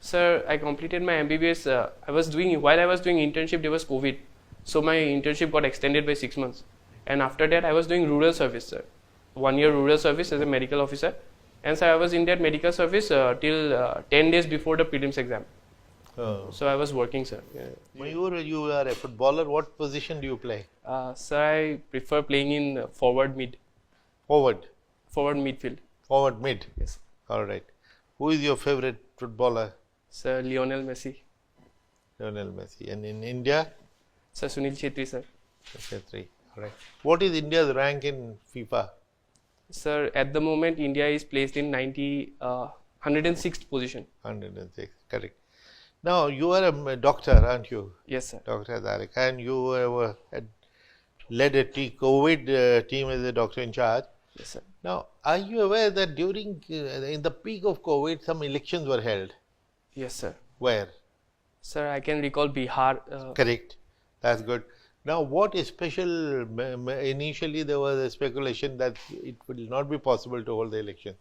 Sir, I completed my MBBS. While I was doing internship, there was COVID. So my internship got extended by 6 months. And after that, I was doing rural service, sir. 1 year rural service as a medical officer. And sir, I was in that medical service till 10 days before the prelims exam. Oh. So I was working, sir. Yeah. Mayur, you are a footballer. What position do you play? Sir, I prefer playing in forward mid. Forward. Forward midfield. Forward mid. Yes. All right. Who is your favorite footballer? Sir, Lionel Messi. Lionel Messi. And in India? Sir, Sunil Chetri, sir. Chetri. All right. What is India's rank in FIFA? Sir, at the moment, India is placed in 106th position. 106. Correct. Now, you are a doctor, aren't you? Yes, sir. Dr. Hazarika. And you had led a COVID team as a doctor in charge. Yes, sir. Now, are you aware that during, in the peak of COVID, some elections were held? Yes, sir. Where? Sir, I can recall Bihar. Correct. That's good. Now, what is special? Initially, there was a speculation that it will not be possible to hold the election.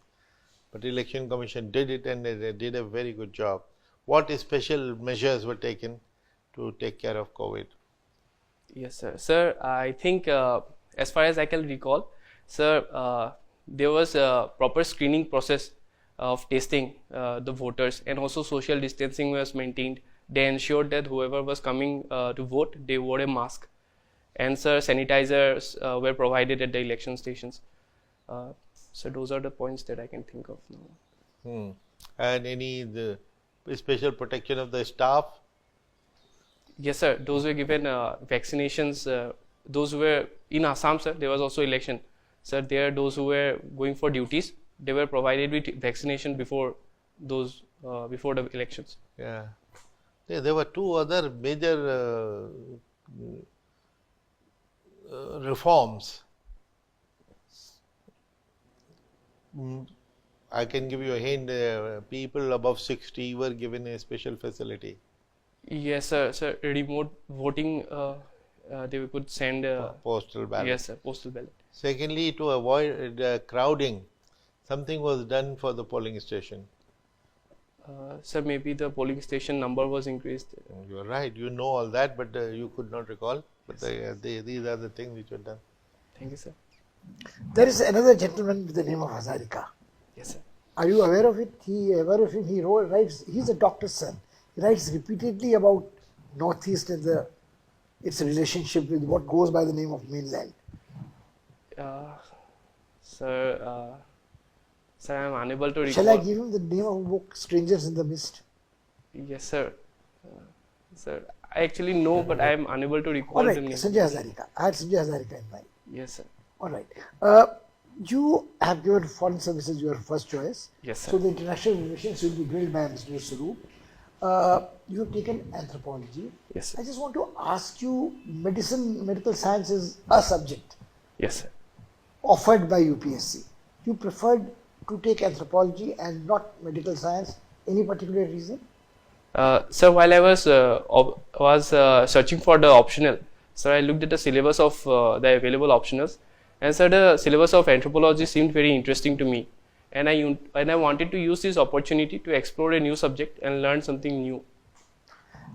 But the Election Commission did it, and they did a very good job. What special measures were taken to take care of COVID? Yes, sir. Sir, I think as far as I can recall, sir, there was a proper screening process of testing the voters, and also social distancing was maintained. They ensured that whoever was coming to vote, they wore a mask. And sir, sanitizers were provided at the election stations. So those are the points that I can think of now. And the special protection of the staff? Yes, sir. Those were given vaccinations. Those who were in Assam, sir, there was also election. Sir, there those who were going for duties, they were provided with vaccination before the elections. Yeah. There were two other major reforms. I can give you a hint. People above 60 were given a special facility. Yes, sir. Sir, remote voting, they could send postal ballot. Yes, sir. Postal ballot. Secondly, to avoid crowding, something was done for the polling station. Sir, maybe the polling station number was increased. You are right. You know all that, but you could not recall. But these are the things which were done. Thank you, sir. There is another gentleman with the name of Hazarika. Yes, sir. Are you aware of it? He writes. He's a doctor's son. He writes repeatedly about Northeast and its relationship with what goes by the name of mainland. Sir, I'm unable to recall. Shall I give him the name of a book, Strangers in the Mist? Yes, sir. Sir, I actually know, but I am unable to recall All right, the name. Sanjay Hazarika. I had Sanjay Hazarika in mind. Yes, sir. All right. You have given foreign services your first choice. Yes, sir. So the international relations will be grilled by Mr. Saroop. You have taken anthropology. Yes, sir. I just want to ask you, medical science is a subject Yes, sir. offered by UPSC. You preferred to take anthropology and not medical science. Any particular reason? Sir, while I was searching for the optional, sir, I looked at the syllabus of the available optionals, and sir, the syllabus of anthropology seemed very interesting to me, and I wanted to use this opportunity to explore a new subject and learn something new.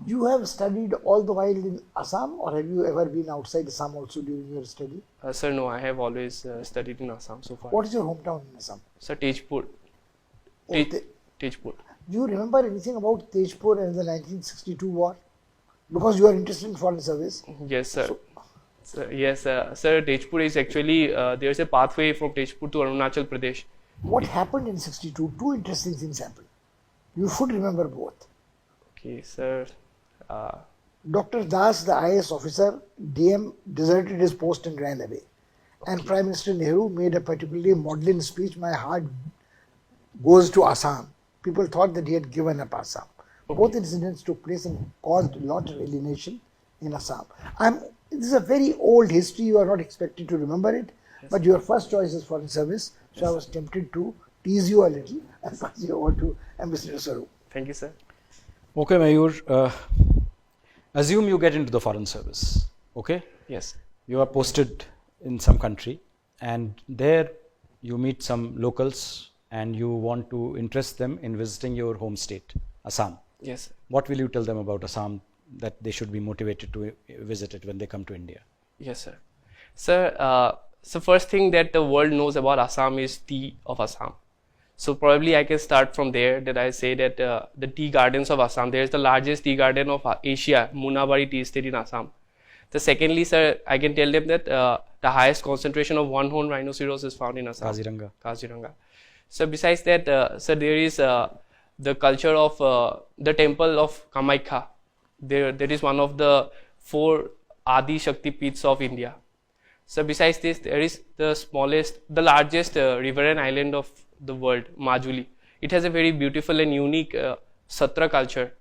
You have studied all the while in Assam, or have you ever been outside Assam also during your study? Sir, no, I have always studied in Assam so far. What is your hometown in Assam? Sir, Tejpur. Tejpur. Do you remember anything about Tejpur and the 1962 war? Because you are interested in foreign service. Yes, sir. Yes, sir. Tejpur is actually there is a pathway from Tejpur to Arunachal Pradesh. What happened in 62? Two interesting things happened. You should remember both. Okay, sir. Dr. Das, the IAS officer, DM, deserted his post and ran away. And Prime Minister Nehru made a particularly maudlin speech. My heart goes to Assam. People thought that he had given up Assam. Okay. Both incidents took place and caused a lot of alienation in Assam. This is a very old history. You are not expected to remember it. Yes. But your first choice is foreign service. So yes. I was tempted to tease you a little and pass you over to Ambassador Saroop. Thank you, sir. Okay, Mayur. Assume you get into the foreign service. Okay? Yes. You are posted in some country, and there you meet some locals and you want to interest them in visiting your home state. Assam. Yes, sir. What will you tell them about Assam that they should be motivated to visit it when they come to India? Yes, sir. Sir, so first thing that the world knows about Assam is tea of Assam. So probably I can start from there, that I say that the tea gardens of Assam, there is the largest tea garden of Asia, Munabari Tea Estate in Assam. The secondly, sir, I can tell them that the highest concentration of one-horned rhinoceros is found in Assam. Kaziranga. So besides that, sir, there is the culture of the temple of Kamaikya. There is one of the 4 Adi Shakti Peeths of India. So besides this, there is the largest riverine island of the world, Majuli. It has a very beautiful and unique Satra culture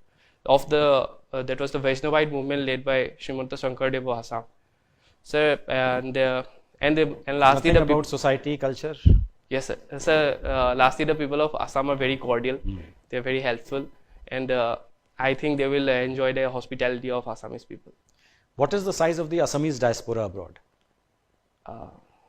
of that was the Vaishnavite movement led by Srimanta Shankardev of Assam. So and lastly, Nothing about society, culture? Yes, sir. Sir, lastly, the people of Assam are very cordial. They are very helpful, and I think they will enjoy the hospitality of Assamese people. What is the size of the Assamese diaspora abroad?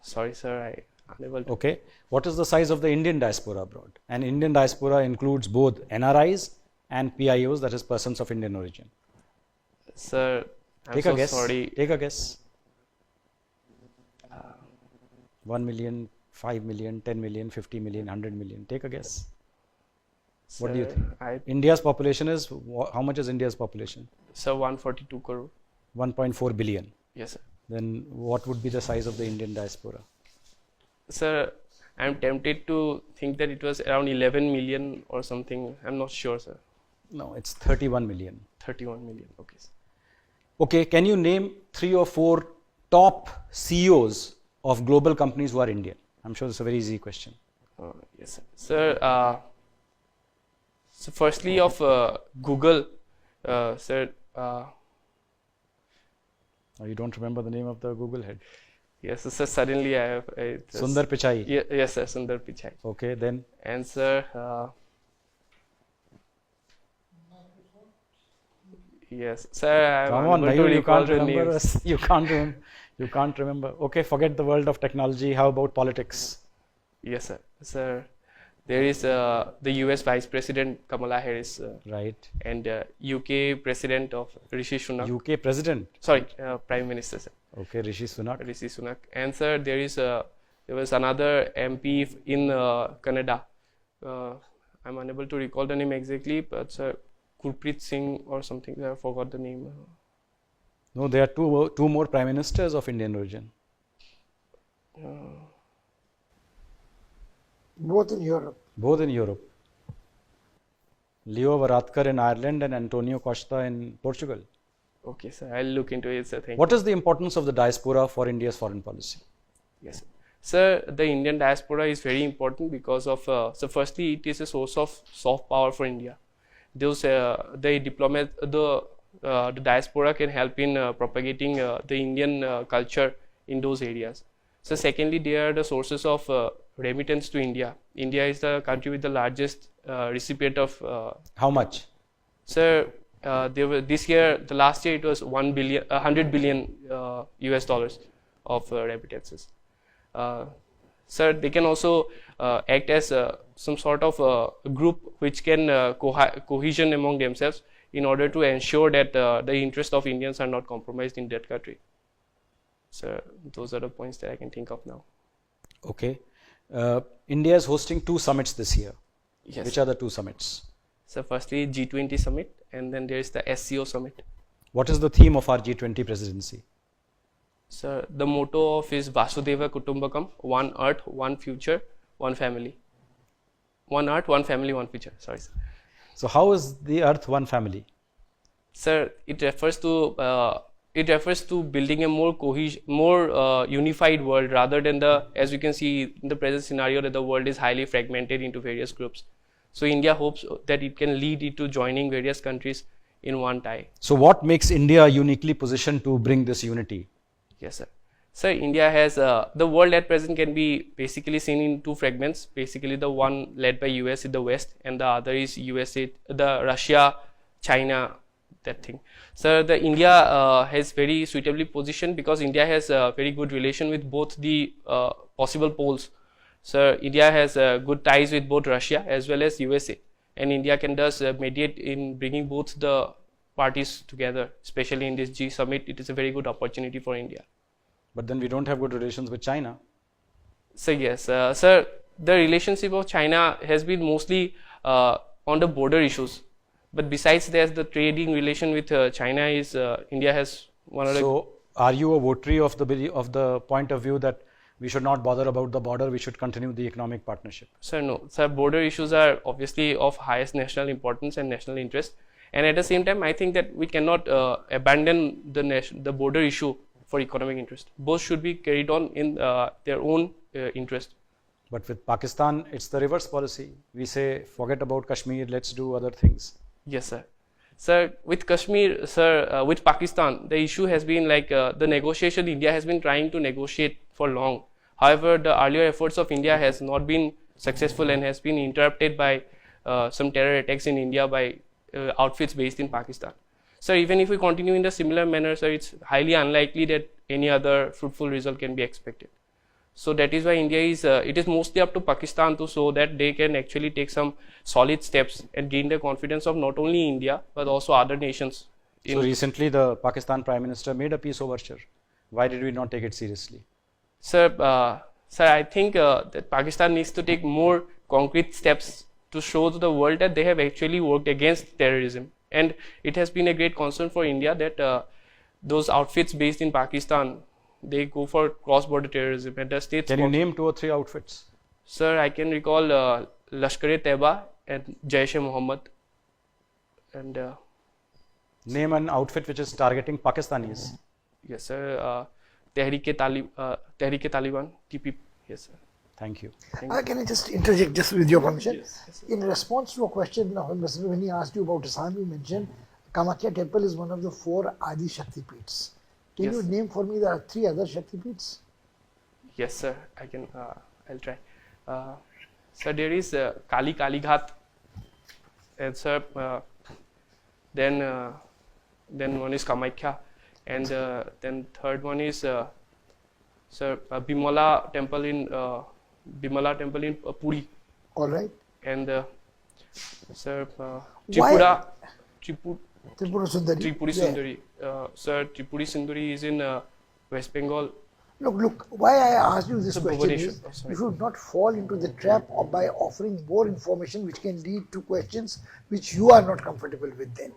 Sorry, sir, I unable to. Okay. What is the size of the Indian diaspora abroad? And Indian diaspora includes both NRIs and PIOs, that is persons of Indian origin. Sir, I'm Take so a guess. sorry. Take a guess. 1 million, 5 million, 10 million, 50 million, 100 million. Take a guess. Sir, What do you think? India's population is, how much is India's population? Sir, 142 crore. 1.4 billion. Yes, sir. Then what would be the size of the Indian diaspora? Sir, I'm tempted to think that it was around 11 million or something. I'm not sure, sir. No, it's 31 million. 31 million. Okay, sir. Okay, can you name 3 or 4 top CEOs of global companies who are Indian? I'm sure it's a very easy question. Yes, sir. Sir, so firstly of Google, sir. Oh, you don't remember the name of the Google head? Yes, sir. Suddenly I have. Sundar Pichai. Yes, sir. Sundar Pichai. Okay, then. And sir. Yes, sir. Come on, you can't remember. You can't remember. Okay, forget the world of technology. How about politics? Yes, sir. Sir, there is the US Vice President Kamala Harris. Right. And UK President of Rishi Sunak. UK President? Sorry, Prime Minister, sir. Okay, Rishi Sunak. Rishi Sunak. And sir, there was another MP in Canada. I'm unable to recall the name exactly, but sir, Gurpreet Singh or something. I forgot the name. No, there are two more Prime Ministers of Indian origin. Both in Europe. Both in Europe. Leo Varadkar in Ireland and Antonio Costa in Portugal. Okay, sir. I'll look into it, sir. Thank you. What is the importance of the diaspora for India's foreign policy? Yes, sir. Sir, the Indian diaspora is very important because of, so firstly, it is a source of soft power for India. Those, the diaspora can help in propagating the Indian culture in those areas. So secondly, they are the sources of remittance to India. India is the country with the largest recipient of. How much? Sir, this year, the last year it was 100 billion US dollars of remittances. Sir, they can also act as some sort of a group which can cohesion among themselves in order to ensure that the interests of Indians are not compromised in that country. So those are the points that I can think of now. Okay. India is hosting 2 summits this year. Yes. Which are the 2 summits? So firstly, G20 summit, and then there is the SCO summit. What is the theme of our G20 presidency? So the motto of is Vasudhaiva Kutumbakam, one earth, one future, one family. One earth, one family, one future. Sorry, sir. So how is the earth one family? Sir, it refers to building a more unified world rather than as we can see in the present scenario that the world is highly fragmented into various groups. So India hopes that it can lead it to joining various countries in one tie. So what makes India uniquely positioned to bring this unity? Yes, sir. Sir, India has the world at present can be basically seen in 2 fragments. Basically, the one led by US in the west, and the other is Russia, China, that thing. So the India has very suitably positioned because India has a very good relation with both the possible poles. So India has good ties with both Russia as well as USA. and India can thus mediate in bringing both the parties together, especially in this G summit. It is a very good opportunity for India. But then we don't have good relations with China. So yes, sir, the relationship of China has been mostly on the border issues. But besides that, the trading relation with China is India has one of the. So, are you a votary of the point of view that we should not bother about the border, we should continue the economic partnership? Sir, no. Sir, border issues are obviously of highest national importance and national interest. And at the same time, I think that we cannot abandon the border issue for economic interest. Both should be carried on in their own interest. But with Pakistan, it's the reverse policy. We say, forget about Kashmir, let's do other things. Yes, sir. Sir, with Kashmir, sir, with Pakistan, the issue has been like the negotiation India has been trying to negotiate for long. However, the earlier efforts of India has not been successful and has been interrupted by some terror attacks in India by outfits based in Pakistan. So even if we continue in the similar manner, sir, it's highly unlikely that any other fruitful result can be expected. So that is why India is, it is mostly up to Pakistan to show that they can actually take some solid steps and gain the confidence of not only India, but also other nations. So recently the Pakistan Prime Minister made a peace overture. Why did we not take it seriously? Sir, I think that Pakistan needs to take more concrete steps to show to the world that they have actually worked against terrorism. And it has been a great concern for India that those outfits based in Pakistan, they go for cross-border terrorism. And the states. Can you name 2 or 3 outfits? Sir, I can recall Lashkar-e-Taiba and Jaish-e-Mohammed. And name an outfit which is targeting Pakistanis. Yes, sir. Tehreek-e-Taliban, TP. Yes, sir. Thank you. Can I just interject, just with your permission? Yes. In response to a question, when he asked you about Assam, you mentioned Kamakhya temple is one of the 4 Adi Shakti Peeths. Can you name for me the 3 other Shakti Peeths? Yes, sir. I can. I'll try. Sir, there is Kali Ghat, and sir, then one is Kamakhya, and then third one is sir Bimala temple in Puri. All right. And sir Why? Tripura Sundari. Tripuri Sundari. Sir, Tripuri Sundari is in West Bengal. Look, why I asked you this Sir, question Bhubaneswar. is, Sorry. you should not fall into the trap of by offering more information which can lead to questions which you are not comfortable with then.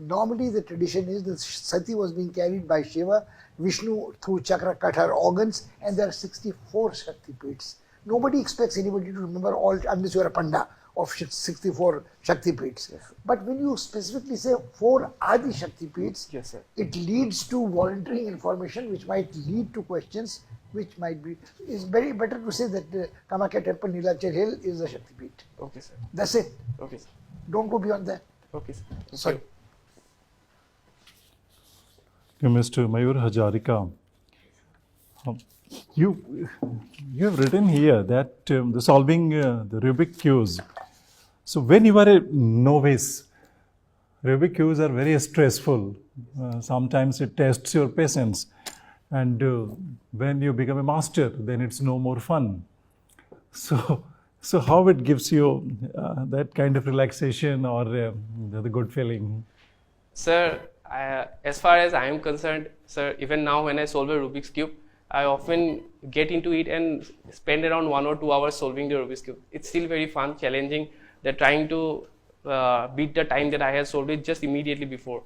Normally the tradition is that Sati was being carried by Shiva, Vishnu through Chakra cut her organs, and there are 64 Shakti Peeths. Nobody expects anybody to remember all unless you are a Panda of 64 Shakti Peeths. Yes. But when you specifically say 4 Adi Shakti Peeths, Yes, sir. it leads to volunteering information which might lead to questions which might be. It's very better to say that Kamakhya temple, Nilachal Hill is a Shakti Peeth. Okay, sir. That's it. Okay, sir. Don't go beyond that. Okay, sir. Thank Sorry. you. Mr. Mayur Hazarika, you have written here that the solving the Rubik cubes. So when you are a novice, Rubik cubes are very stressful. Sometimes it tests your patience, and when you become a master, then it's no more fun. So how it gives you that kind of relaxation or the good feeling? Sir, as far as I am concerned, sir, even now when I solve a Rubik's Cube, I often get into it and spend around 1 or 2 hours solving the Rubik's Cube. It's still very fun, challenging. They're trying to beat the time that I have solved it just immediately before.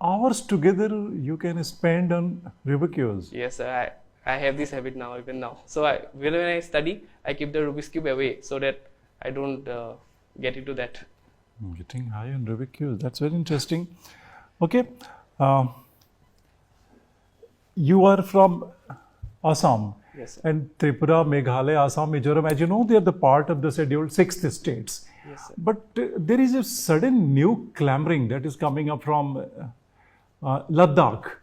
Hours together you can spend on Rubik cubes. Yes, sir, I have this habit now, even now. So when I study, I keep the Rubik's Cube away so that I don't get into that. Getting high on Rubik cubes, that's very interesting. Okay, you are from Assam. Yes, sir. And Tripura, Meghalaya, Assam, Mizoram, as you know, they are the part of the scheduled 6th states. Yes, sir. But there is a sudden new clamoring that is coming up from Ladakh.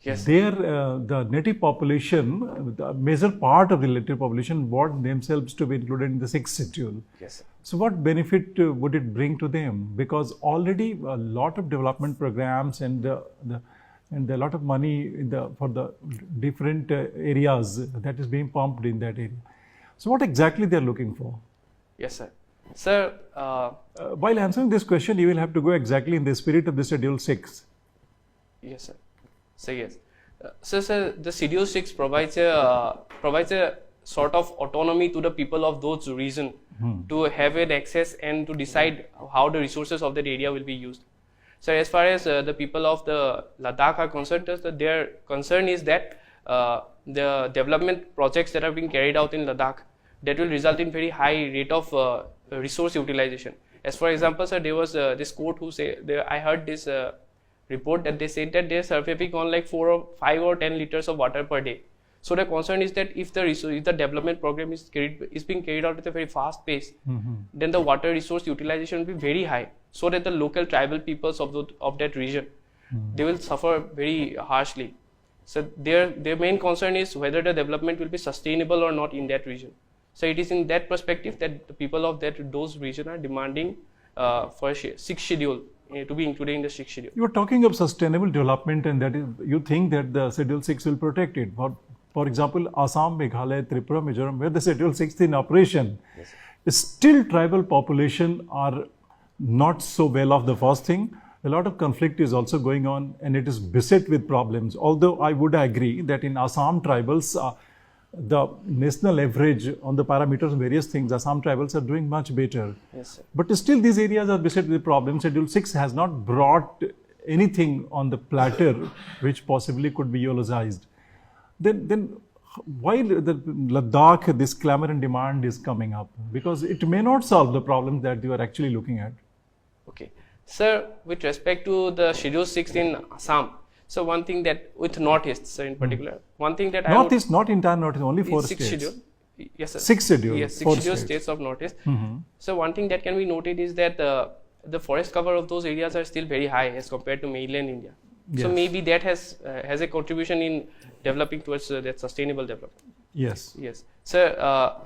Yes, There, the native population, the major part of the native population want themselves to be included in the 6th schedule. yes, sir. So what benefit would it bring to them? Because already a lot of development programs and a lot of money for the different areas that is being pumped in that area. So what exactly they are looking for? Yes, sir. Sir, While answering this question, you will have to go exactly in the spirit of the Schedule 6. yes, sir. So yes, sir, the Schedule 6 provides a sort of autonomy to the people of those region to have an access and to decide how the resources of that area will be used. So as far as the people of the Ladakh are concerned, their concern is that the development projects that are being carried out in Ladakh, that will result in very high rate of resource utilization. As for example, sir, there was this quote who say, I heard this report that they said that they are surveying on like 4 or 5 or 10 liters of water per day. So the concern is that if the development program is being carried out at a very fast pace, then the water resource utilization will be very high, so that the local tribal peoples of that region, they will suffer very harshly. So their main concern is whether the development will be sustainable or not in that region. So it is in that perspective that the people of those region are demanding for a 6th schedule to be included in the 6th schedule. You are talking of sustainable development, and that is, you think that the Schedule 6 will protect it. For example, Assam, Meghalaya, Tripura, Mizoram, where the Schedule 6 is in operation, still tribal population are not so well off. The first thing, a lot of conflict is also going on, and it is beset with problems. Although I would agree that in Assam tribals, the national average on the parameters and various things, Assam tribals are doing much better. Yes, sir. But still these areas are beset with problems. Schedule 6 has not brought anything on the platter which possibly could be eulogized. Then why the Ladakh, this clamor and demand is coming up? Because it may not solve the problems that you are actually looking at. Okay. Sir, with respect to the Schedule 6 in Assam, so one thing that with Northeast, sir, in particular, one thing that Northeast, not entire Northeast, only 4 sixth states. schedule. Yes, sir. 6th schedule. Yes, 6th 4 schedule states. states of Northeast. So one thing that can be noted is that the forest cover of those areas are still very high as compared to mainland India. So Yes. maybe that has a contribution in developing towards that sustainable development. Yes. Yes. Sir,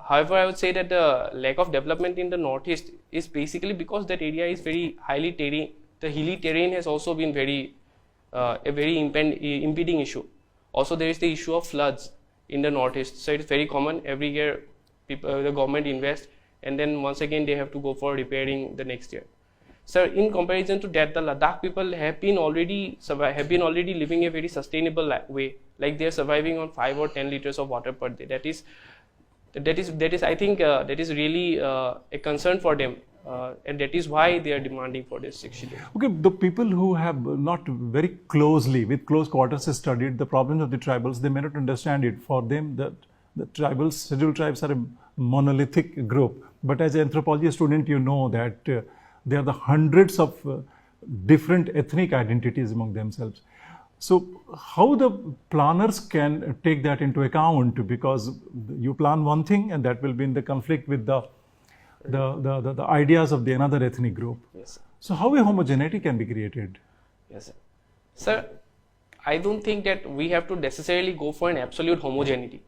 however, I would say that the lack of development in the Northeast is basically because that area is very highly terrain. The hilly terrain has also been a very impeding issue. Also, there is the issue of floods in the Northeast. So it is very common. Every year, the government invests, and then once again they have to go for repairing the next year. Sir, in comparison to that, the Ladakh people have been already living a very sustainable way. Like they are surviving on 5 or 10 liters of water per day. That is I think that is really a concern for them, and that is why they are demanding for this 6th schedule. Okay, the people who have not very closely, with close quarters, studied the problems of the tribals, they may not understand it. For them, the tribals, scheduled tribes are a monolithic group. But as an anthropology student, you know that there are the hundreds of different ethnic identities among themselves. So how the planners can take that into account, because you plan one thing and that will be in the conflict with the ideas of the another ethnic group. Yes, sir. So how a homogeneity can be created? Yes, sir. Sir, I don't think that we have to necessarily go for an absolute homogeneity.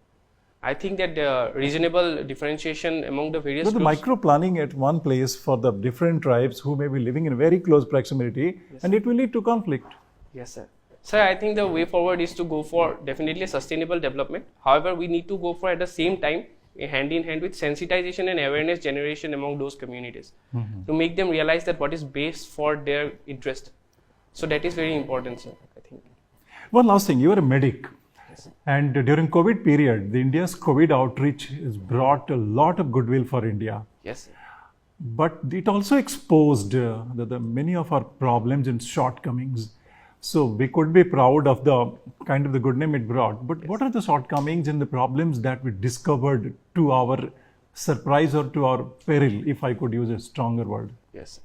I think that the reasonable differentiation among the various So the groups, micro planning at one place for the different tribes who may be living in very close proximity, and it will lead to conflict. Yes, sir. Sir, I think the way forward is to go for definitely sustainable development. However, we need to go for at the same time hand in hand with sensitization and awareness generation among those communities to make them realize that what is best for their interest. So that is very important, sir, I think. One last thing, you are a medic. Yes, sir. And during COVID period, the India's COVID outreach has brought a lot of goodwill for India. Yes, sir. But it also exposed the many of our problems and shortcomings. So we could be proud of the kind of the good name it brought. But what are the shortcomings and the problems that we discovered to our surprise or to our peril, if I could use a stronger word? Yes, sir.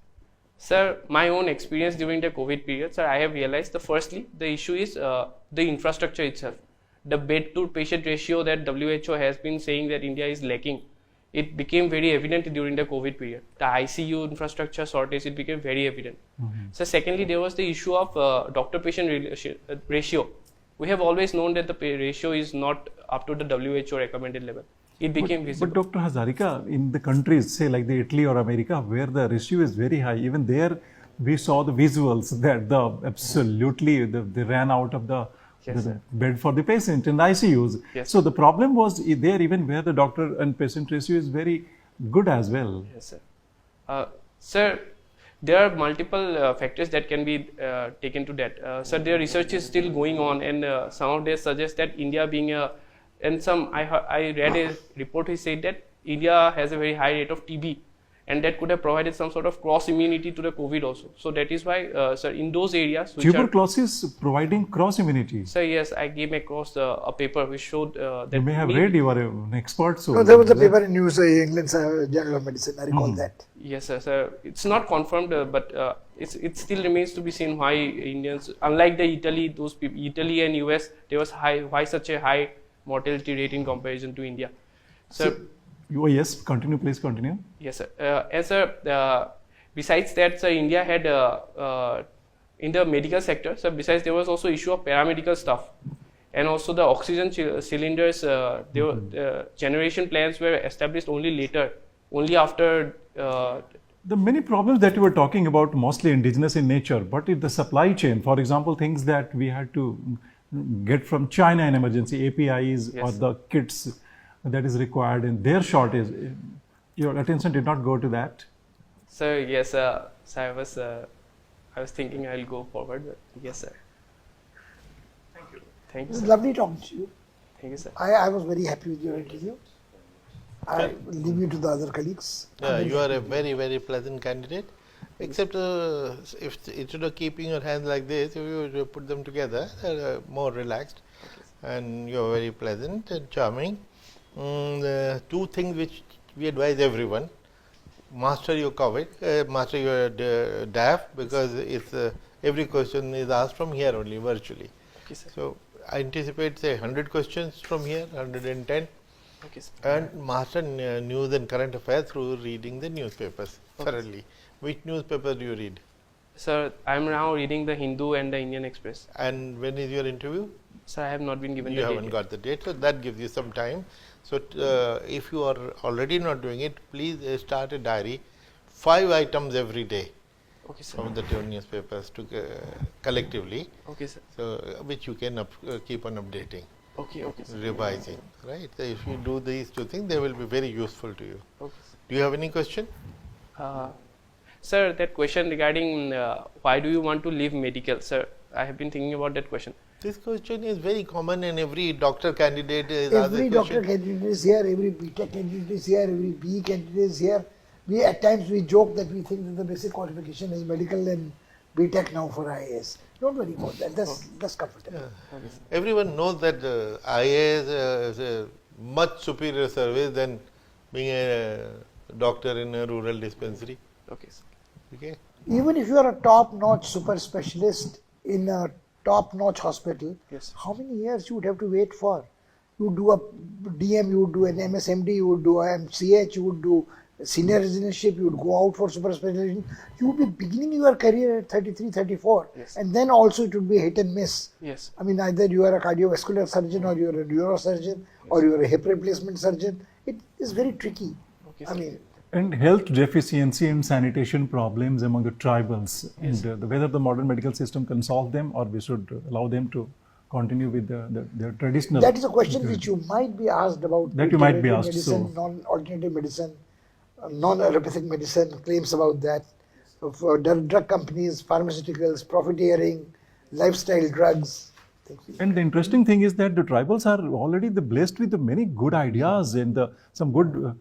Sir, my own experience during the COVID period, sir, I have realized that firstly, the issue is the infrastructure itself. The bed to patient ratio that WHO has been saying that India is lacking, it became very evident during the COVID period. The ICU infrastructure shortage, it became very evident. So secondly, there was the issue of doctor-patient ratio. We have always known that the ratio is not up to the WHO recommended level. It became visible. But Dr. Hazarika, in the countries, say like the Italy or America, where the ratio is very high, even there we saw the visuals that they ran out of the bed for the patient in the ICUs. Yes. So the problem was there even where the doctor and patient ratio is very good as well. Yes, sir. Sir, there are multiple factors that can be taken to that. Sir, their research is still going on, and some of them suggest that India being a, and some I read a report which said that India has a very high rate of TB, and that could have provided some sort of cross immunity to the COVID also. So that is why, sir, in those areas, which Tuberculosis providing cross immunity. sir, yes, I came across a paper which showed that You may have read, you are an expert. So No, there was a paper in News England's Journal of Medicine. I recall that. yes, sir. It's not confirmed, but it still remains to be seen why Indians, unlike the Italy, those people, Italy and US, there was why such a high mortality rate in comparison to India. So Oh, yes, continue, please continue. yes, sir. As besides that, sir, India had in the medical sector. So besides, there was also issue of paramedical stuff, and also the oxygen cylinders. Generation plans were established only later, only after. The many problems that you were talking about, mostly indigenous in nature, but in the supply chain, for example, things that we had to get from China in emergency, APIs or Yes. the kits that is required in their shortage, your attention did not go to that. So yes, so I was thinking I'll go forward. But yes, sir. Thank you. Thank It you, was sir. lovely talking to you. Thank you, sir. I was very happy with your interview. I will leave you to the other colleagues. Yeah, you are a very, very pleasant candidate. Except if instead of keeping your hands like this, if you put them together, they're more relaxed, and you are very pleasant and charming. Two things which we advise everyone: master your COVID, master your DAF, because it's every question is asked from here only virtually. Okay, sir. So I anticipate say 100 questions from here, 110. Okay, sir. And master news and current affairs through reading the newspapers thoroughly. Which newspaper do you read? Sir, I'm now reading the Hindu and the Indian Express. And when is your interview? Sir, I have not been given You the haven't date. got the date, so that gives you some time. So if you are already not doing it, please start a diary, 5 items every day Okay, sir. from the two newspapers to collectively, Okay, sir. so which you can keep on updating, Okay, okay, sir. revising. Right? So if you do these two things, they will be very useful to you. Okay, sir. Do you have any question? Sir, that question regarding why do you want to leave medical, sir? I have been thinking about that question. This question is very common, and every doctor candidate is asked Every this doctor question. candidate is here, every BTech candidate is here, every BE candidate is here. We at times we joke that we think that the basic qualification is medical and BTech now for IAS. Don't worry about that. That's comfortable. Okay, sir. Everyone knows that IAS is a much superior service than being a doctor in a rural dispensary. Okay, sir. Okay. Even if you are a top-notch super specialist in a top-notch hospital, Yes. how many years you would have to wait for? You would do a DM, you would do an MSMD, you would do a MCH, you would do senior residentship, you would go out for super specialization. You would be beginning your career at 33, 34, Yes. and then also it would be hit and miss. Yes. I mean, either you are a cardiovascular surgeon or you are a neurosurgeon or you are a hip replacement surgeon. It is very tricky. Okay, I sir. mean, And health deficiency and sanitation problems among the tribals, and whether the modern medical system can solve them or we should allow them to continue with their traditional. that is a question which you might be asked about. That you might be alternative asked, medicine, so- non-alternative medicine, non-allopathic medicine, claims about that, for drug companies, pharmaceuticals, profiteering, lifestyle drugs. And the interesting thing is that the tribals are already blessed with the many good ideas and some good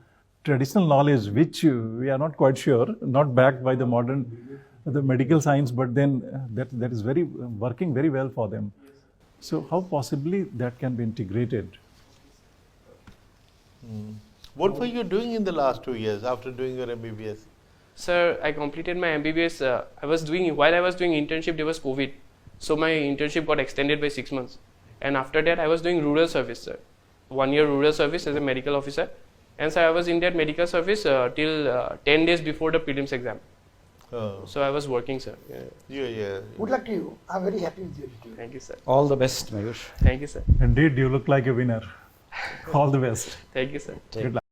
traditional knowledge, which we are not quite sure, not backed by the modern, the medical science, but then that is very working very well for them. So how possibly that can be integrated? What were you doing in the last 2 years after doing your MBBS? Sir, I completed my MBBS. While I was doing internship, there was COVID. So my internship got extended by 6 months. And after that, I was doing rural service, sir. 1 year rural service as a medical officer. And so I was in that medical service till 10 days before the prelims exam. Oh, So I was working, sir. yeah. Good luck to you. I'm very happy with your interview. Thank you, sir. All the best, Mayush. Thank you, sir. Indeed, you look like a winner. All the best. Thank you, sir. Good luck.